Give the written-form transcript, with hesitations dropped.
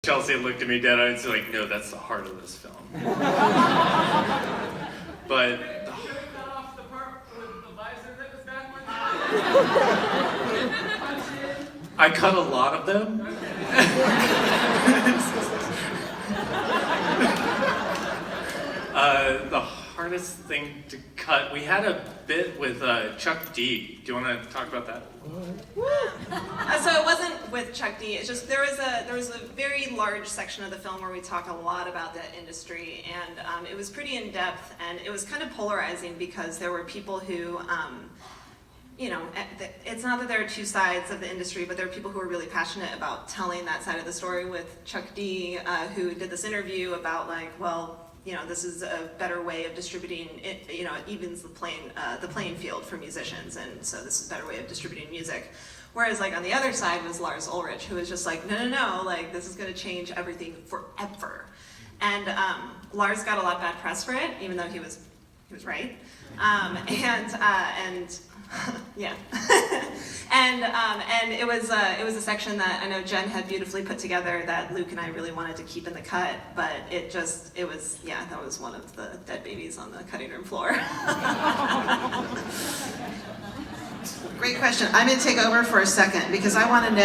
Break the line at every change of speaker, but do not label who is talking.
Chelsea looked at me dead eyed and said, like, no, that's the heart of this film. But
cut off the part with the visor that was backwards.
I cut a lot of them. The hardest thing to cut, we had a bit with Chuck D. Do you want to talk about that?
So it wasn't with Chuck D. It's just there was a very large section of the film where we talk a lot about the industry, and it was pretty in depth, and it was kind of polarizing because there were people who, it's not that there are two sides of the industry, but there are people who are really passionate about telling that side of the story. With Chuck D, who did this interview about like, well, this is a better way of distributing it, it evens the playing field for musicians, and so this is a better way of distributing music. Whereas like on the other side was Lars Ulrich, who was just like, no, like this is gonna change everything forever. And Lars got a lot of bad press for it, even though he was right. Yeah. and it was a section that I know Jen had beautifully put together that Luke and I really wanted to keep in the cut, but that was one of the dead babies on the cutting room floor.
Great question. I'm going to take over for a second because I want to know